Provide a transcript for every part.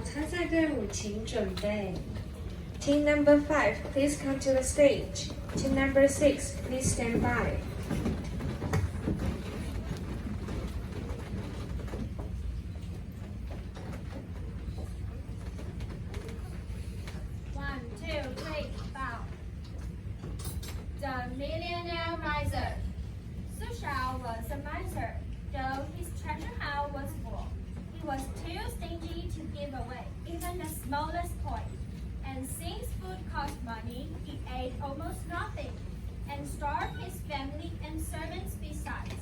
参赛队伍请准备。Team number 5, please come to the stage. Team number 6, please stand by. One, two, three, bow. The millionaire miser. Su Shao was a miser, though his treasure house was full. He was too stingy to give away even the smallest coin. And since food cost money, he ate almost nothing and starved his family and servants besides.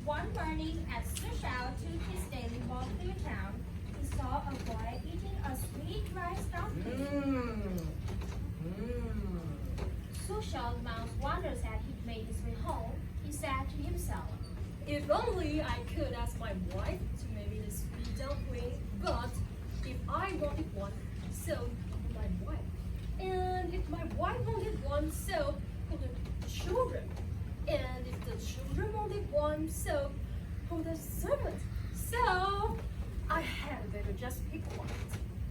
One morning, as Su Shao took his daily walk through town, he saw a boy eating a sweet rice dumpling. Su Shao's mouth wandered as he made his way home. He said to himself, If only I could ask my wife to make me the sweet dumpling, but if I wanted one, so would my wife. And if my wife wanted one, so would the children. And if the children wanted one, so would the servants. So I had better just be quiet.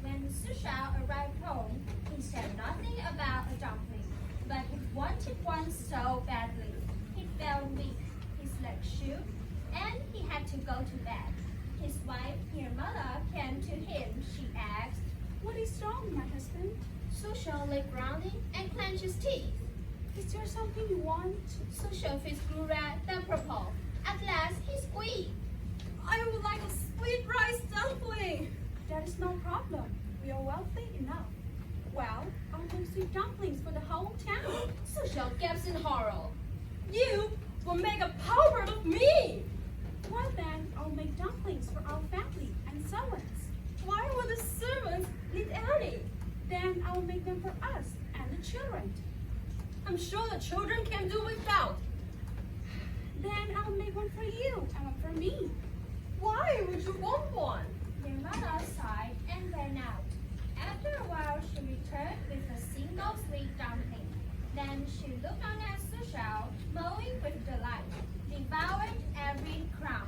When Su Shao arrived home, he said nothing about a dumpling, but he wanted one so badly. He felt weak, his legs shook, and he had to go to bed. His wife, Nirmala, came to him. She asked, What is wrong, my husband? Su Shao lay grounding and clenched his teeth. Is there something you want? Su Shao's face grew red, then purple. At last, he squeaked. I would like a sweet rice dumpling. That is no problem. We are wealthy enough. Well, I'll make sweet dumplings for the whole town. Su Shao gasped in horror. You will make a pauper of me. Well then, I'll make dumplings for our family and servants. Why would the servants need any? Then I'll make them for us and the children. I'm sure the children can do without. Then I'll make one for you and one for me. Why would you want one? Nirmala sighed and went out. After a while, she returned with a single sweet dumpling. Then she looked on at Su Shao, mowing with delight, devoured every crumb.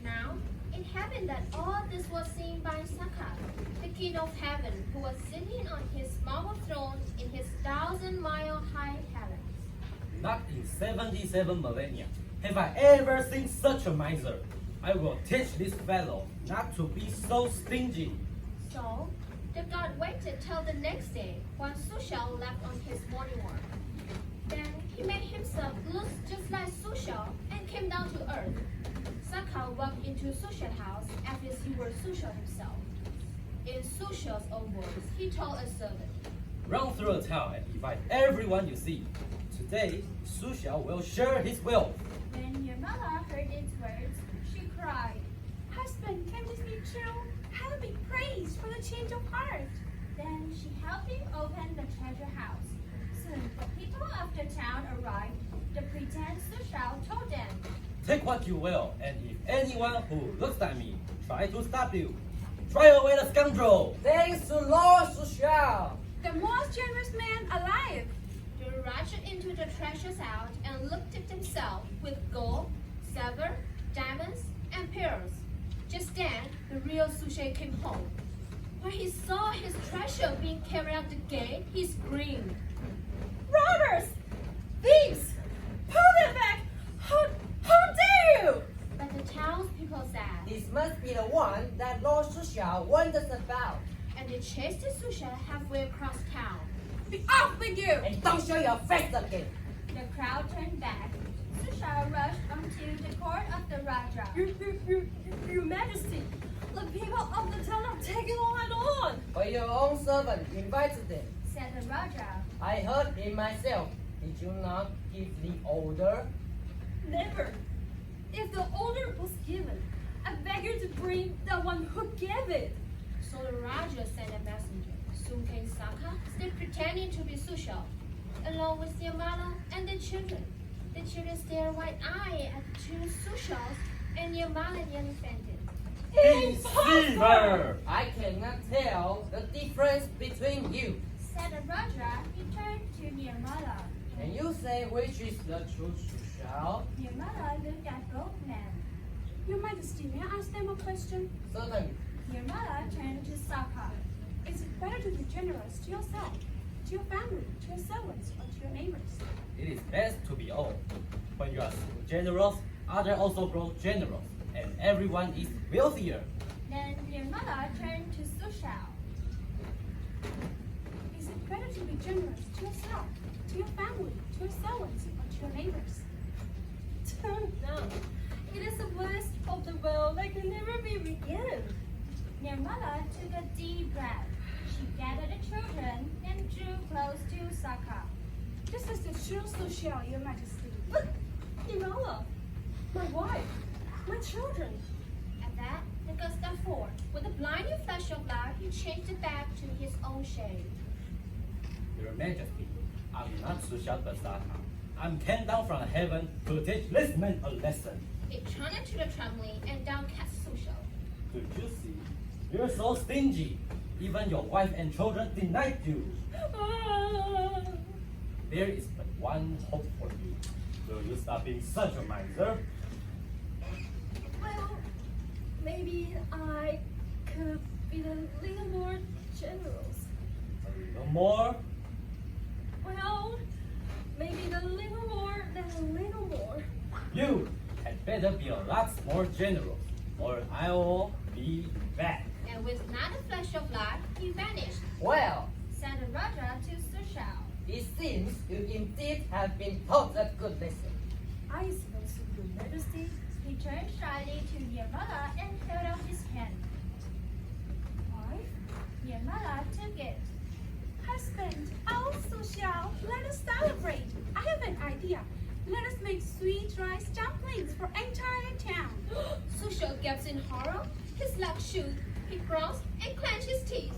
Now, it happened that all this was seen by Saka, the king of heaven, who was sitting on his marble throne in his 1,000-mile-high palace. Not in 77 millennia have I ever seen such a miser. I will teach this fellow not to be so stingy. So, the god waited till the next day when Su Shao left on his morning walk. Then he made himself look just like Su Shao and came down to earth. Saka walked into Su Shao's house as if he were Su Shao himself. In Su Shao's own words, he told a servant, Run through the town and invite everyone you see. Today, Su Xiao will share his wealth. When Nirmala heard these words, she cried. Husband, can this be true? Heaven be praised for the change of heart. Then she helped him open the treasure house. Soon the people of the town arrived. The pretend Su Shao told them, Take what you will, and if anyone who looks at me try to stop you, drive away the scoundrel. Thanks to Lord Su Shao. The most generous man alive. They rushed into the treasure house and looked at themselves with gold, silver, diamonds, and pearls. Just then, the real Su Shao came home. When he saw his treasure being carried out the gate, he screamed. Robbers! Thieves! Pull them back! How dare you! But the townspeople said, This must be the one that Lord Su Shao warned us about. and they chased Su Shao halfway across town. Be off with you! And don't show your face again. The crowd turned back. Su Shao rushed onto the court of the Raja. Your Majesty, the people of the town are taking on. For your own servant invited them. Said the Raja. I heard him myself. Did you not give the order? Never. If the order was given, I beg you to bring the one who gave it. So the Raja sent a messenger. Soon came Saka, still pretending to be Su Shao, along with Nirmala and the children. The children stared wide-eyed at the two Su Shaos, and Nirmala nearly fainted. Deceiver! I cannot tell the difference between you. Said the Raja, he turned to Nirmala. And you say which is the true Su Shao? Nirmala looked at both men. Your Majesty, may I ask them a question? Certainly. Nirmala turned to Sokha. Is it better to be generous to yourself, to your family, to your servants, or to your neighbors? It is best to be all. When you are generous, others also grow generous, and everyone is wealthier. Then Nirmala turned to Sushal. Is it better to be generous to yourself, to your family, to your servants, or to your neighbors? No. It is the worst of the world that can never be regained. Nirmala took a deep breath. She gathered the children and drew close to Sokha. This is the true Sushal, Your Majesty. But, Nirmala, my wife, my children. At that, the ghost stepped forward. With a blinding flash of light, he changed it back to his own shape. Your Majesty, I'm not Sushal Basaka. I'm came down from heaven to teach this man a lesson. He turned into the trembling and downcast Sushal. Could you see? You're so stingy. Even your wife and children denied you. There is but one hope for you. Will you stop being such a miser? Well, maybe I could be a little more generous. A little more? Well, maybe a little more than a little more. You had better be a lot more generous, or I will be back. And with another flash of light, he vanished, Well, said the Raja to Sushal. it seems you indeed have been taught a good lesson. I suppose so, Your Majesty. He turned shyly to Nirmala and held out his hand. Wife? Nirmala took it. Husband, oh Sushal, let us celebrate. I have an idea. Let us make sweet rice dumplings for entire town. Sushal gasped in horror. His legs shook. He groaned and clenched his teeth.